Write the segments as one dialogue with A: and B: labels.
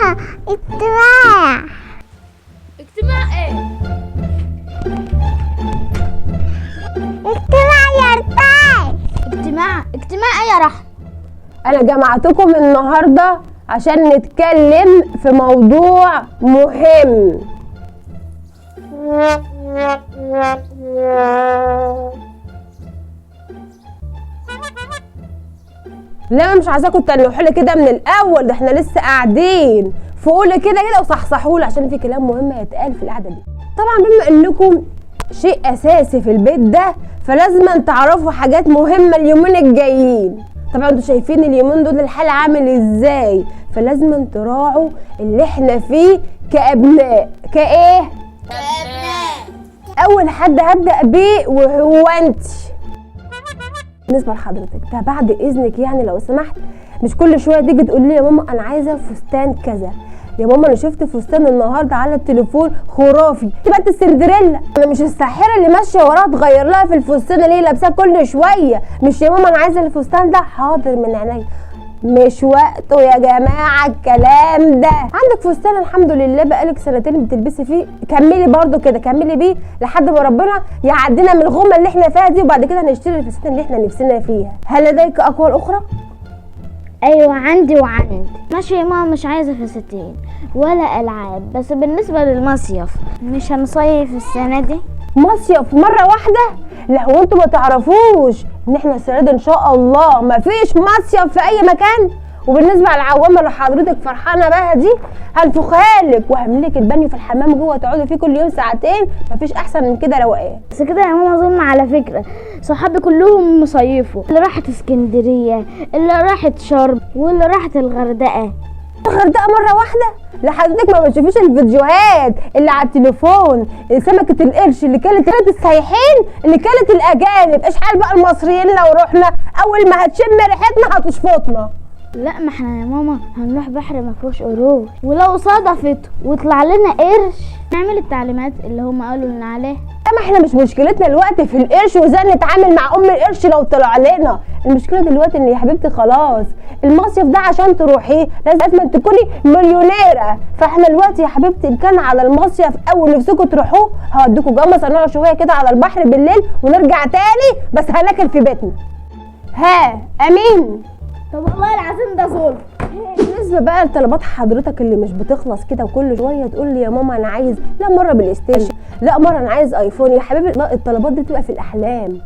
A: رايحة اجتماع.
B: اجتماع ايه؟
A: اجتماع يا رفاي.
B: اجتماع ايه يا رحمة؟
C: انا جمعتكم النهارده عشان نتكلم في موضوع مهم. لا انا مش عايزاكم تنحوا لي كده من الاول، ده احنا لسه قاعدين. فقوا لي كده وصحصحوا لي عشان في كلام مهم هيتقال في القعده دي. طبعا بما انكم شيء اساسي في البيت ده فلازم تعرفوا حاجات مهمه اليومين الجايين. طبعا انتوا شايفين اليومين دول الحال عامل ازاي، فلازم تراعوا اللي احنا فيه كابناء. كايه؟
B: كابناء.
C: اول حد هبدا بيه وهو انت. بالنسبه لحضرتك ده بعد اذنك يعني لو سمحت مش كل شويه تيجي تقول لي يا ماما انا عايزه فستان كذا، يا ماما انا شفت فستان النهارده على التليفون خرافي، تبقى انت السندريلا. انا مش الساحره اللي ماشيه وراها تغير لها في الفستان اللي هي لابساه كل شويه. مش يا ماما انا عايزه الفستان ده، حاضر من عينيا، مش وقته يا جماعه الكلام ده. عندك فستان الحمد لله بقالك سنتين بتلبسي فيه، كملي برده كده، كملي بيه لحد ما ربنا يعدينا من الغمه اللي احنا فيها دي، وبعد كده نشتري الفستان اللي احنا نفسنا فيها. هل لديك اقوال اخرى؟
A: ايوه عندي ماشي يا ماما، مش عايزه فساتين ولا العاب، بس بالنسبه للمصيف مش هنصيف السنه دي؟
C: مصيف مره واحده؟ لا هو انتوا ما تعرفوش ان احنا السنه دي ان شاء الله ما فيش مصيف في اي مكان. وبالنسبه للعوامه اللي حضرتك فرحانه بها دي هنفخها لك وهعمل لك البانيو في الحمام جوه تقعدي فيه كل يوم ساعتين، مفيش احسن من كده روقان.
A: بس كده يا ماما ظلم على فكره، صحابي كلهم مصيفوا، اللي راحت اسكندريه، اللي راحت شرم، واللي راحت الغردقه.
C: الغردقه مره واحده؟ لحضرتك ما بتشوفيش الفيديوهات اللي على التليفون، سمكه القرش اللي كانت السايحين اللي كانت الاجانب؟ ايش حال بقى المصريين لو رحنا اول ما هتشم ريحتنا هتشفطنا؟
A: لا ما احنا يا ماما هنروح بحر ما فيهوش قروش، ولو صدفت وطلع لنا قرش نعمل التعليمات اللي هم قالوا لنا عليها.
C: ما احنا مش مشكلتنا دلوقتي في القرش وازاي نتعامل مع ام القرش لو طلع لنا، المشكله دلوقتي ان يا حبيبتي خلاص المصيف ده عشان تروحيه لازم تكوني مليونيره. فاحنا دلوقتي يا حبيبتي ان كان على المصيف او نفسكم تروحوه هوديكوا جمص نقعد شويه كده على البحر بالليل ونرجع تاني، بس هناكل في بيتنا. ها امين؟
A: طب والله العظيم ده ظلم.
C: بالنسبه بقى لطلبات حضرتك اللي مش بتخلص كده وكل شويه تقول لي يا ماما انا عايز، لا مره بلاي ستيشن، لا مره انا عايز ايفون. يا حبيبي لا، الطلبات دي تبقى في الاحلام.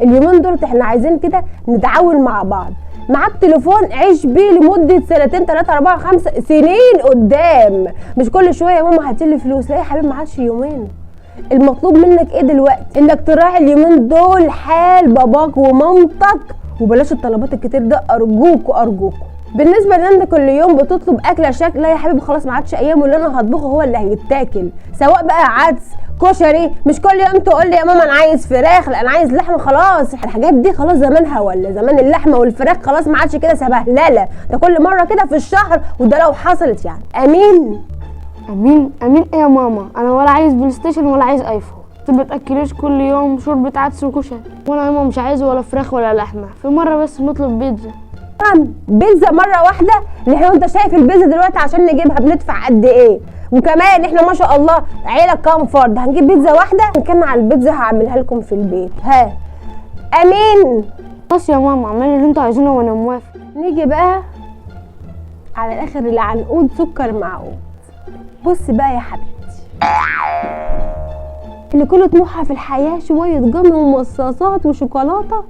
C: اليومين دول احنا عايزين كده نتعاون مع بعض. معاك تليفون عيش بيه لمده سنتين 3 4 5 سنين قدام، مش كل شويه يا ماما هاتي لي فلوس. لا يا حبيبي ما عادش يومين. المطلوب منك ايه دلوقتي؟ انك تراعي اليومين دول حال باباك ومامتك، وبلاش الطلبات الكتير ده ارجوكوا ارجوكوا. بالنسبه لان كل يوم بتطلب اكله شكل، لا يا حبيبي خلاص ما عادش ايامه اللي انا هطبخه هو اللي هيتاكل، سواء بقى عدس كشري. مش كل يوم تقول لي يا ماما انا عايز فراخ، لا انا عايز لحمه. خلاص الحاجات دي خلاص زمانها، ولا زمان اللحمه والفراخ خلاص ما عادش كده سبهلله، ده كل مره كده في الشهر، وده لو حصلت يعني. امين؟
D: امين ايه يا ماما؟ انا ولا عايز بلاي ستيشن ولا عايز ايفون. انت بتاكليش كل يوم شوربه عدس وكشري، وانا يا ماما مش عايز ولا فراخ ولا لحمه. في مره بس نطلب بيتزا.
C: بيتزا مره واحده؟ اللي هو انت شايف البيتزا دلوقتي عشان نجيبها بندفع قد ايه؟ وكمان احنا ما شاء الله عيله كام فرد، هنجيب بيتزا واحده؟ كان على البيتزا هعملها لكم في البيت. ها امين؟
D: بس يا ماما اعملي اللي انتوا عايزينه وانا موافق.
C: نيجي بقى على الاخر العنقود سكر معقود. بص بقى يا حبيبتي، اللي كل طموحها في الحياه شويه جم ومصاصات وشوكولاته،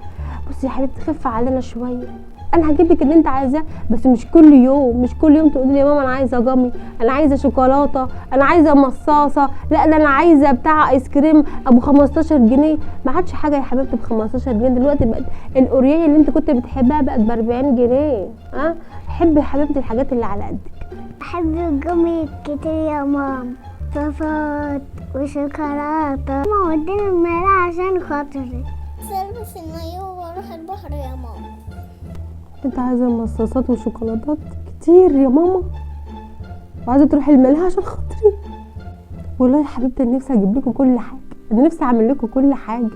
C: بصي يا حبيبتي خف علينا شويه. انا هجيب لك اللي انت عايزاه بس مش كل يوم، مش كل يوم تقولي لي يا ماما انا عايزه جامي، انا عايزه شوكولاته، انا عايزه مصاصه، لا ده انا عايزه بتاع ايس كريم ابو 15 جنيه. ما عادش حاجه يا حبيبتي ب 15 جنيه دلوقتي، بقت الاوريايه اللي انت كنت بتحبها بقت ب 40 جنيه. ها حبي يا حبيبتي الحاجات اللي على قدك.
A: بحب الجمي كتير يا ماما، صوصات وشوكولاته. ماما وديني الملاعة عشان خاطري. البس المايو واروح البحر يا ماما.
C: انت عايزه مصاصات وشوكولاتات كتير يا ماما، وعايزه تروحي الملاهي عشان خاطري؟ والله يا حبيبتي انا نفسي اجيب لكم كل حاجه، انا نفسي اعمل لكم كل حاجه.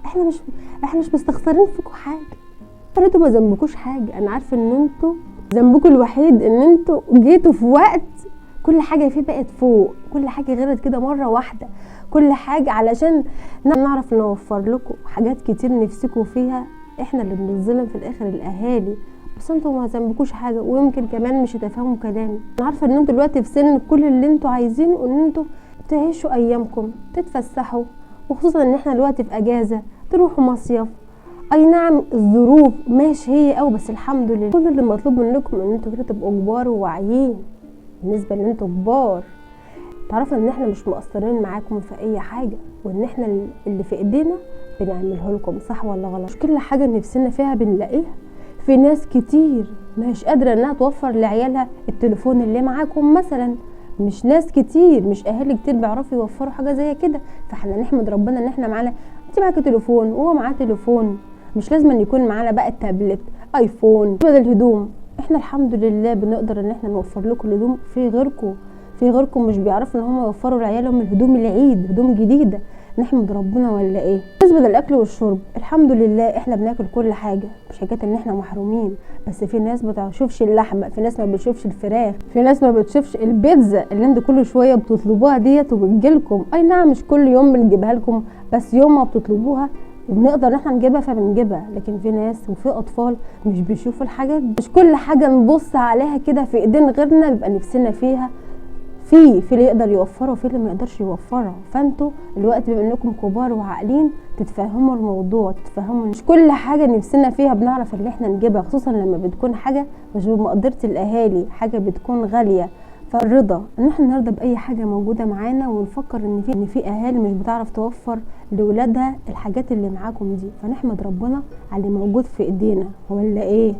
C: احنا مش مستخسرين فيكم حاجه، انتوا ما ذنبكوش حاجه. انا عارفه ان انتوا ذنبكم الوحيد ان انتوا جيتوا في وقت كل حاجه فيه بقت فوق، كل حاجه غيرت كده مره واحده، كل حاجه علشان نعرف نوفر لكم حاجات كتير نفسكم فيها. احنا اللي بنظلم في الاخر الاهالي، بس انتوا ما ذنبكوش حاجه، ويمكن كمان مش هتفهموا كلامي. انا عارفه ان انتوا دلوقتي في سن كل اللي انتوا عايزينه ان انتوا تعيشوا ايامكم، تتفسحوا، وخصوصا ان احنا دلوقتي في اجازه، تروحوا مصيف. اي نعم الظروف ماشي هي او بس الحمد لله. كل اللي مطلوب منكم ان انتوا كده تبقوا كبار وواعيين. بالنسبه ان انتوا كبار تعرفوا ان احنا مش مقصرين معاكم في اي حاجه، وان احنا اللي في ايدينا بنعمله لكم، صح ولا غلط؟ مش كل حاجه نفسنا فيها بنلاقيها. في ناس كتير مش قادره انها توفر لعيالها التليفون اللي معاكم مثلا، مش ناس كتير، مش اهالي كتير بيعرفوا يوفروا حاجه زي كده. فاحنا نحمد ربنا ان احنا معانا، انت معاكي تليفون وهو معاه تليفون، مش لازم ان يكون معانا بقى التابلت، ايفون، بدل الهدوم. احنا الحمد لله بنقدر ان احنا نوفر لكم الهدوم. في غيركم مش بيعرفوا ان هم يوفروا لعيالهم الهدوم العيد، هدوم جديده. نحمد ربنا ولا ايه؟ بالنسبه للاكل والشرب الحمد لله احنا بناكل كل حاجه، مش حكايه ان احنا محرومين. بس في ناس ما بتشوفش اللحمه، في ناس ما بتشوفش الفراخ، في ناس ما بتشوفش البيتزا اللي انتوا كل شويه بتطلبوها ديت وبتجيلكم. اي نعم مش كل يوم بنجيبها لكم، بس يوم ما بتطلبوها وبنقدر ان احنا نجيبها فبنجيبها. لكن في ناس وفي اطفال مش بيشوفوا الحاجات دي. مش كل حاجه نبص عليها كده في ايدين غيرنا بيبقى نفسنا فيها. في اللي يقدر يوفره وفي اللي ما يقدرش يوفره. فانتوا الوقت بما انكم كبار وعاقلين تتفهموا الموضوع، تتفهموا مش كل حاجه نفسنا فيها بنعرف اللي احنا نجيبها، خصوصا لما بتكون حاجه مش بمقدره الاهالي، حاجه بتكون غاليه. فالرضا ان احنا نرضى باي حاجه موجوده معانا، ونفكر ان في اهالي مش بتعرف توفر لاولادها الحاجات اللي معاكم دي، فنحمد ربنا على اللي موجود في ايدينا. ولا ايه؟